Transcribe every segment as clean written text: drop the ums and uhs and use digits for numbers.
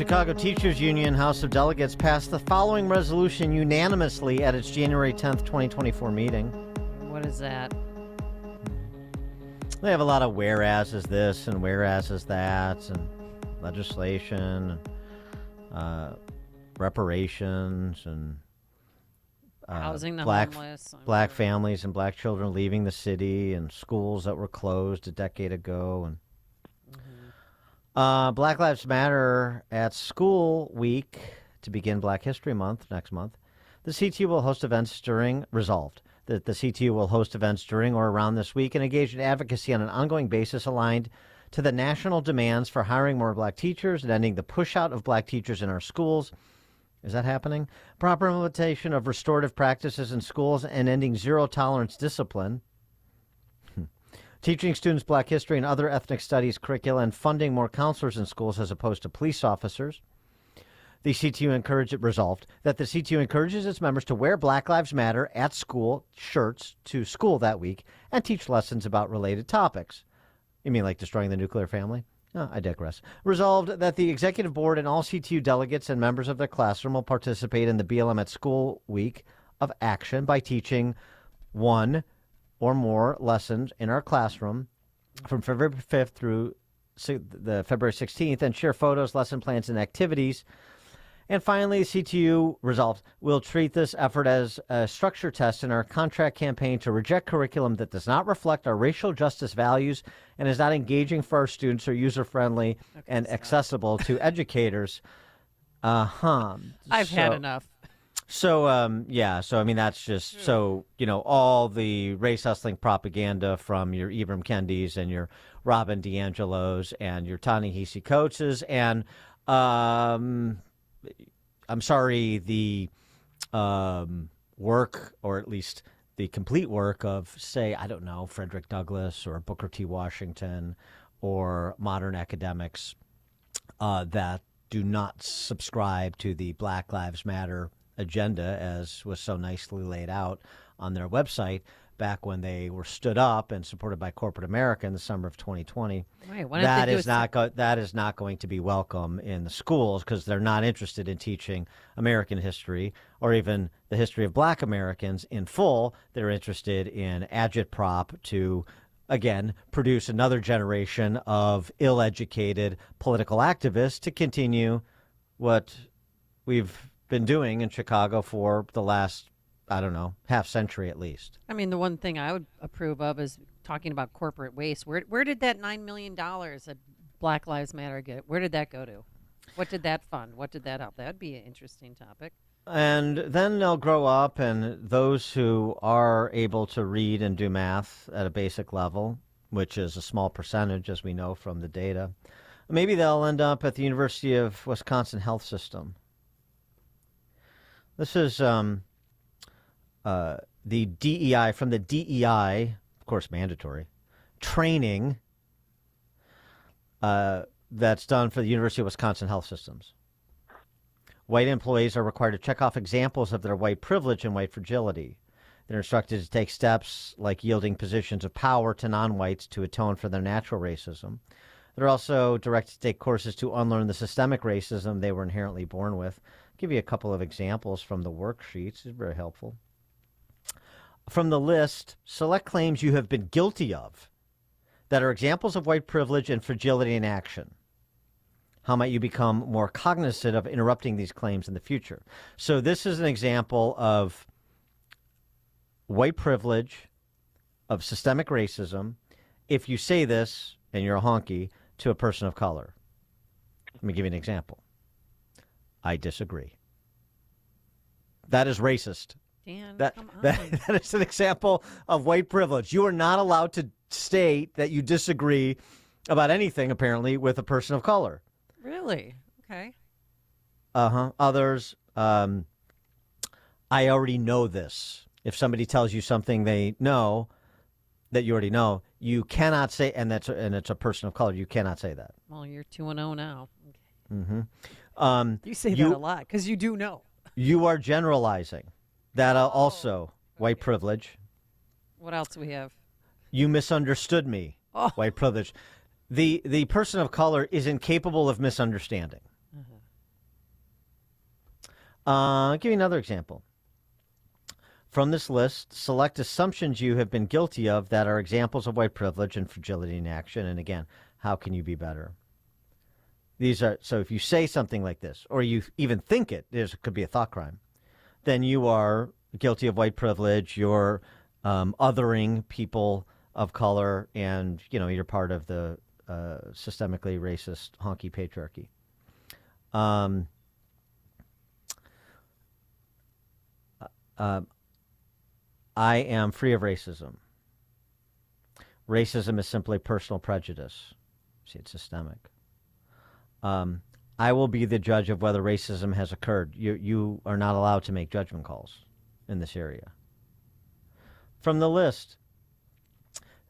Chicago Teachers Union House of Delegates passed the following resolution unanimously at its January 10th, 2024 meeting. What is that? They have a lot of whereas is this and whereas is that, and legislation, reparations, and Housing the black homeless. black families and black children leaving the city, and schools that were closed a decade ago, and Black Lives Matter at School Week to begin Black History Month next month. The CTU will host events resolved that the CTU will host events during or around this week and engage in advocacy on an ongoing basis aligned to the national demands for hiring more black teachers and ending the push out of black teachers in our schools. Is that happening? Proper implementation of restorative practices in schools and ending zero tolerance discipline. Teaching students black history and other ethnic studies curricula and funding more counselors in schools as opposed to police officers. The CTU resolved that the CTU encourages its members to wear Black Lives Matter at school shirts to school that week and teach lessons about related topics. You mean like destroying the nuclear family? Oh, I digress. Resolved that the executive board and all CTU delegates and members of their classroom will participate in the BLM at School Week of Action by teaching one or more lessons in our classroom from February 5th through the February 16th and share photos, lesson plans, and activities. And finally, CTU resolved we'll treat this effort as a structure test in our contract campaign to reject curriculum that does not reflect our racial justice values and is not engaging for our students or user-friendly and accessible to educators. I've had enough. So, I mean, that's just so, all the race hustling propaganda from your Ibram Kendis and your Robin DiAngelos and your Ta-Nehisi Coates and, I'm sorry, the work, or at least the complete work of, say, I don't know, Frederick Douglass or Booker T. Washington or modern academics that do not subscribe to the Black Lives Matter agenda, as was so nicely laid out on their website back when they were stood up and supported by corporate America in the summer of 2020. Right, that is not going to be welcome in the schools because they're not interested in teaching American history or even the history of black Americans in full. They're interested in agitprop to, again, produce another generation of ill-educated political activists to continue what we've been doing in Chicago for the last, I don't know, half century at least. I mean, the one thing I would approve of is talking about corporate waste. Where did that $9 million that Black Lives Matter get? Where did that go to? What did that fund? What did that help? That'd be an interesting topic. And then they'll grow up, and those who are able to read and do math at a basic level, which is a small percentage, as we know from the data, maybe they'll end up at the University of Wisconsin Health System. This is the DEI, from the DEI, of course mandatory, training that's done for the University of Wisconsin Health Systems. White employees are required to check off examples of their white privilege and white fragility. They're instructed to take steps like yielding positions of power to non-whites to atone for their natural racism. They're also directed to take courses to unlearn the systemic racism they were inherently born with. I'll give you a couple of examples from the worksheets. It's very helpful. From the list, select claims you have been guilty of that are examples of white privilege and fragility in action. How might you become more cognizant of interrupting these claims in the future? So this is an example of white privilege, of systemic racism, if you say this, and you're a honky, to a person of color. Let me give you an example. I disagree. That is racist. Dan, that is an example of white privilege. You are not allowed to state that you disagree about anything, apparently, with a person of color. Really? Okay. Others, I already know this. If somebody tells you something they know that you already know, you cannot say, and it's a person of color, you cannot say that. Well, you're 2-0 now. Okay. Mm-hmm. You say that a lot because you do know. You are generalizing. That also white privilege. What else do we have? You misunderstood me. White privilege. The person of color is incapable of misunderstanding. I'll give you another example. From this list, select assumptions you have been guilty of that are examples of white privilege and fragility in action. And again, how can you be better? These are, so if you say something like this, or you even think it, could be a thought crime, then you are guilty of white privilege. You're othering people of color, and you're part of the systemically racist honky patriarchy. I am free of racism. Racism is simply personal prejudice. See, it's systemic. I will be the judge of whether racism has occurred. You are not allowed to make judgment calls in this area. From the list,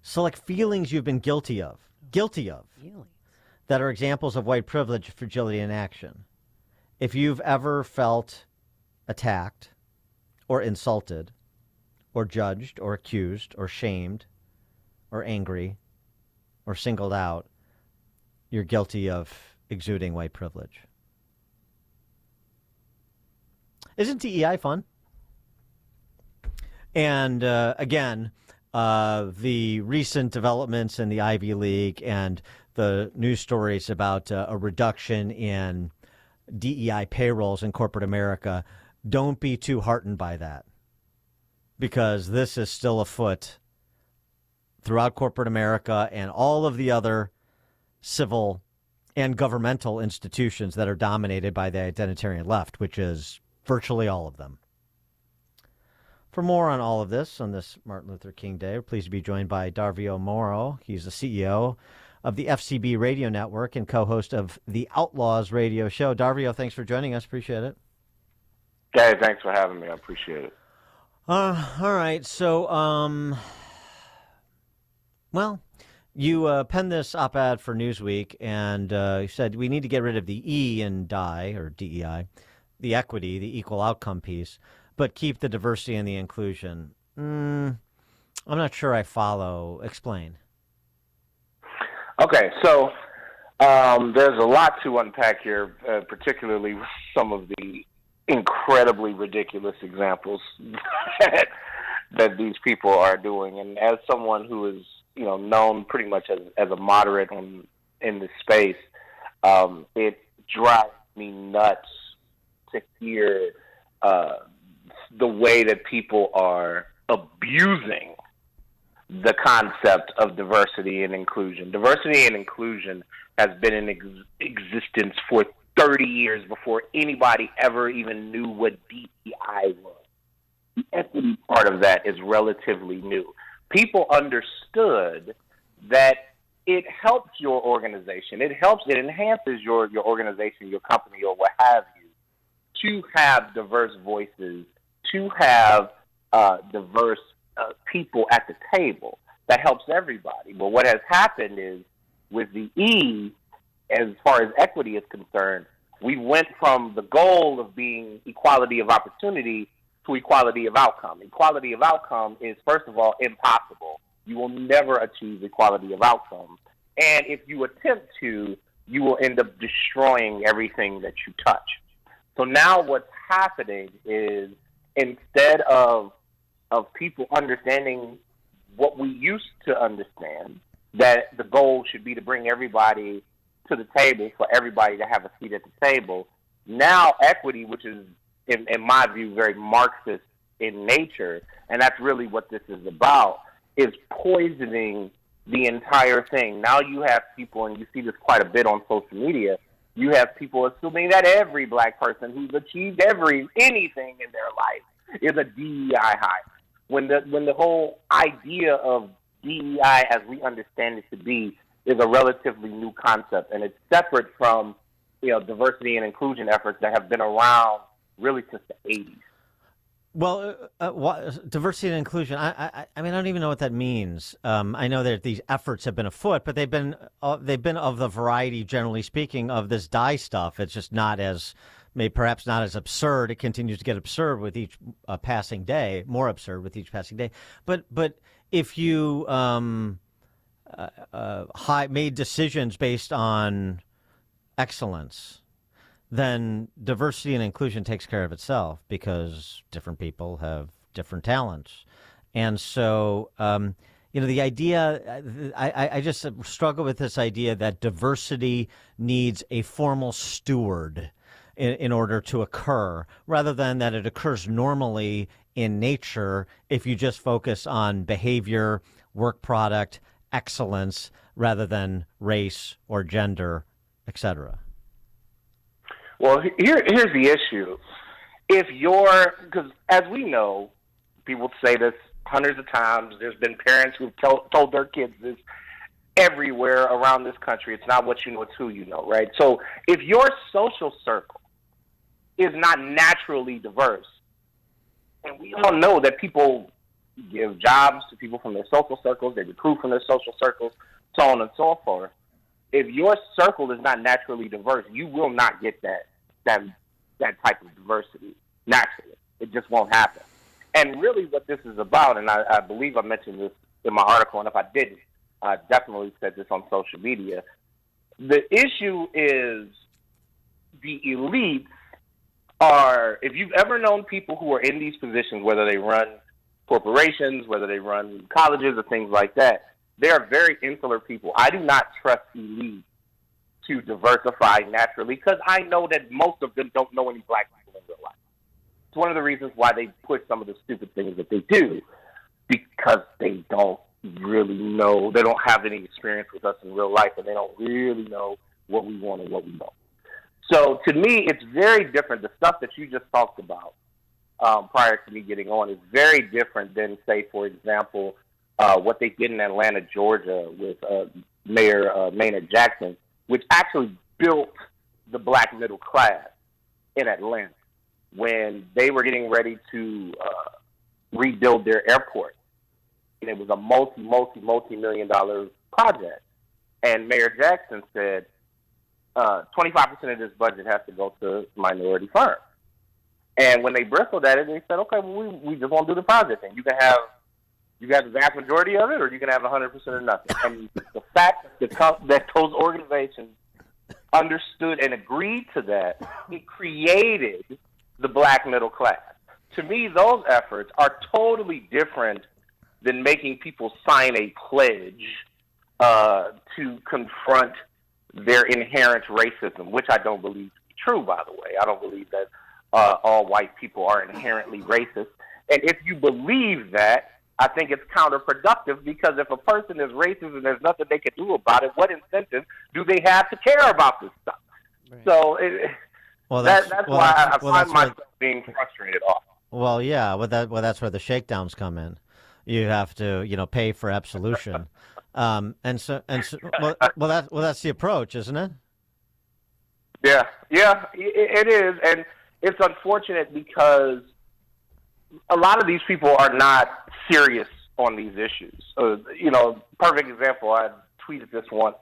select feelings you've been guilty of, that are examples of white privilege, fragility in action. If you've ever felt attacked or insulted or judged or accused or shamed or angry or singled out, you're guilty of exuding white privilege. Isn't DEI fun? And again, the recent developments in the Ivy League and the news stories about a reduction in DEI payrolls in corporate America, don't be too heartened by that, because this is still afoot throughout corporate America and all of the other civil and governmental institutions that are dominated by the identitarian left, which is virtually all of them. For more on all of this, on this Martin Luther King Day, we're pleased to be joined by Darvio Morrow. He's the CEO of the FCB radio network and co-host of the Outlaws radio show. Darvio, thanks for joining us. Appreciate it. Hey, thanks for having me. I appreciate it. All right. So, well, you penned this op-ed for Newsweek, and you said we need to get rid of the E in DEI, or DEI, the equity, the equal outcome piece, but keep the diversity and the inclusion. I'm not sure I follow. Explain. Okay, so there's a lot to unpack here, particularly with some of the incredibly ridiculous examples that these people are doing. And as someone who is, known pretty much as a moderate in this space, it drives me nuts to hear the way that people are abusing the concept of diversity and inclusion. Diversity and inclusion has been in existence for 30 years before anybody ever even knew what DEI was. The equity part of that is relatively new. People understood that it helps your organization. It enhances your organization, your company, or what have you, to have diverse voices, to have diverse people at the table. That helps everybody. But what has happened is, with the E, as far as equity is concerned, we went from the goal of being equality of opportunity to equality of outcome. Equality of outcome is, first of all, impossible. You will never achieve equality of outcome. And if you attempt to, you will end up destroying everything that you touch. So now what's happening is, instead of people understanding what we used to understand, that the goal should be to bring everybody to the table, for everybody to have a seat at the table, now equity, which is, in my view, very Marxist in nature, and that's really what this is about, is poisoning the entire thing. Now you have people, and you see this quite a bit on social media, you have people assuming that every black person who's achieved anything in their life is a DEI high. When the whole idea of DEI, as we understand it to be, is a relatively new concept, and it's separate from diversity and inclusion efforts that have been around really since the 80s. Well, diversity and inclusion, I mean, I don't even know what that means. I know that these efforts have been afoot, but they've been of the variety, generally speaking, of this DEI stuff. It's just perhaps not as absurd. It continues to get absurd with each passing day, more absurd with each passing day. But if you made decisions based on excellence, then diversity and inclusion takes care of itself because different people have different talents. And so, the idea, I just struggle with this idea that diversity needs a formal steward in order to occur, rather than that it occurs normally in nature if you just focus on behavior, work product, excellence, rather than race or gender, etc. Well, here's the issue. Because as we know, people say this hundreds of times, there's been parents who've told their kids this everywhere around this country. It's not what you know, it's who you know, right? So if your social circle is not naturally diverse, and we all know that people give jobs to people from their social circles, they recruit from their social circles, so on and so forth. If your circle is not naturally diverse, you will not get that type of diversity naturally. It just won't happen. And really what this is about, and I believe I mentioned this in my article, and if I didn't, I definitely said this on social media. The issue is the elites are, if you've ever known people who are in these positions, whether they run corporations, whether they run colleges or things like that, they are very insular people. I do not trust elites to diversify naturally because I know that most of them don't know any black people in real life. It's one of the reasons why they push some of the stupid things that they do, because they don't really know, they don't have any experience with us in real life, and they don't really know what we want and what we don't. So to me, it's very different. The stuff that you just talked about prior to me getting on is very different than, say, for example, what they did in Atlanta, Georgia with Mayor Maynard Jackson, which actually built the black middle class in Atlanta when they were getting ready to rebuild their airport. And it was a multi-million-dollar project. And Mayor Jackson said, 25% of this budget has to go to minority firms. And when they bristled at it, they said, okay, well, we just won't do the project thing. You can have the vast majority of it, or you can have 100% of nothing. And the fact that those organizations understood and agreed to that, it created the black middle class. To me, those efforts are totally different than making people sign a pledge to confront their inherent racism, which I don't believe to be true, by the way. I don't believe that all white people are inherently racist. And if you believe that, I think it's counterproductive, because if a person is racist and there's nothing they can do about it, what incentive do they have to care about this stuff? Right. So that's why I find myself being frustrated often. Well, yeah, that's where the shakedowns come in. You have to, pay for absolution, well, that's the approach, isn't it? Yeah, it is, and it's unfortunate because a lot of these people are not serious on these issues. Perfect example, I tweeted this once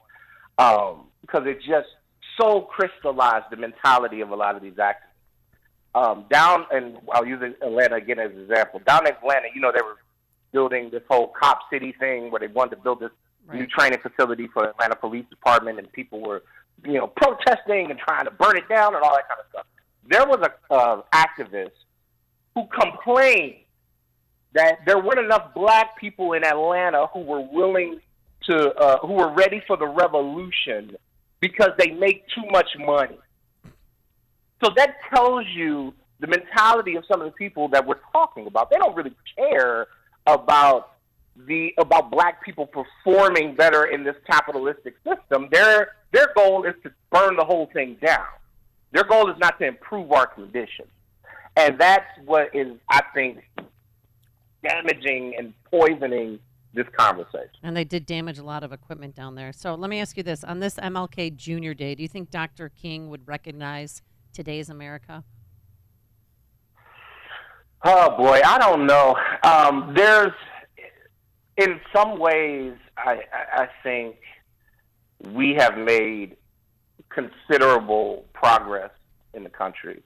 because it just so crystallized the mentality of a lot of these activists. And I'll use Atlanta again as an example. Down in Atlanta, they were building this whole cop city thing where they wanted to build this new training facility for the Atlanta Police Department, and people were, protesting and trying to burn it down and all that kind of stuff. There was a activist who complained that there weren't enough black people in Atlanta who were willing to, who were ready for the revolution because they make too much money. So that tells you the mentality of some of the people that we're talking about. They don't really care about black people performing better in this capitalistic system. Their goal is to burn the whole thing down. Their goal is not to improve our conditions. And that's what is, I think, damaging and poisoning this conversation. And they did damage a lot of equipment down there. So let me ask you this. On this MLK Jr. Day, do you think Dr. King would recognize today's America? Oh, boy, I don't know. In some ways, I think we have made considerable progress in the country,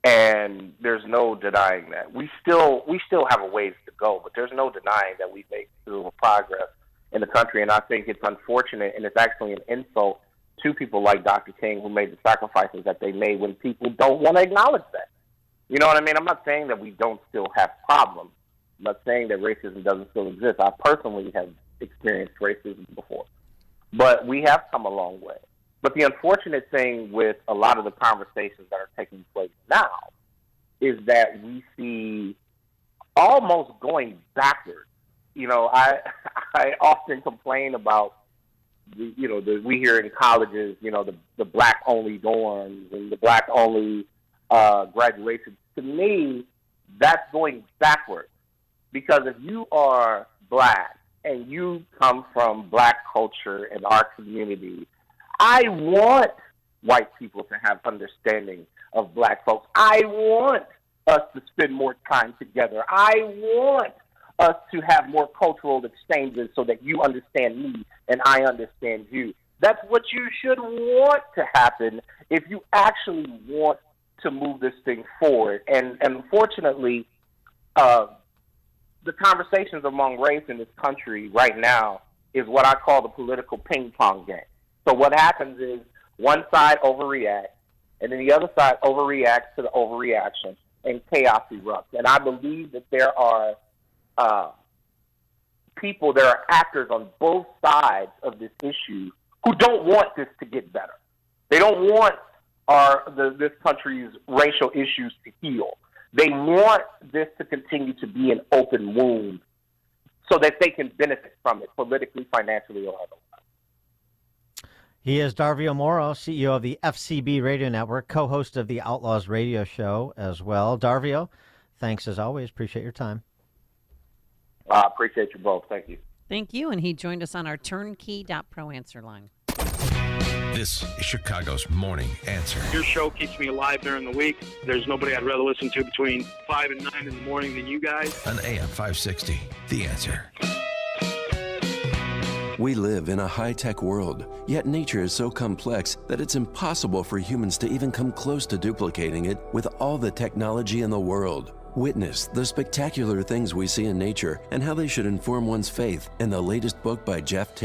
and there's no denying that. We still have a ways to go, but there's no denying that we've made considerable progress in the country, and I think it's unfortunate, and it's actually an insult to people like Dr. King who made the sacrifices that they made when people don't want to acknowledge that. You know what I mean? I'm not saying that we don't still have problems. I'm not saying that racism doesn't still exist. I personally have experienced racism before. But we have come a long way. But the unfortunate thing with a lot of the conversations that are taking place now is that we see almost going backwards. You know, I often complain about we hear in colleges, the black only dorms and the black only graduation. To me, that's going backwards, because if you are black and you come from black culture and our community, I want white people to have understanding of black folks. I want us to spend more time together. I want us to have more cultural exchanges so that you understand me and I understand you. That's what you should want to happen if you actually want to move this thing forward. And unfortunately, the conversations among race in this country right now is what I call the political ping pong game. So what happens is one side overreacts, and then the other side overreacts to the overreaction, and chaos erupts. And I believe that there are people, there are actors on both sides of this issue who don't want this to get better. They don't want this country's racial issues to heal. They want this to continue to be an open wound so that they can benefit from it politically, financially, or otherwise. He is Darvio Morrow, CEO of the FCB Radio Network, co-host of the Outlaws Radio Show as well. Darvio, thanks as always. Appreciate your time. I appreciate you both. Thank you. Thank you. And he joined us on our turnkey.pro answer line. This is Chicago's Morning Answer. Your show keeps me alive during the week. There's nobody I'd rather listen to between 5 and 9 in the morning than you guys. On AM 560, The Answer. We live in a high-tech world, yet nature is so complex that it's impossible for humans to even come close to duplicating it with all the technology in the world. Witness the spectacular things we see in nature and how they should inform one's faith in the latest book by Jeff Timm.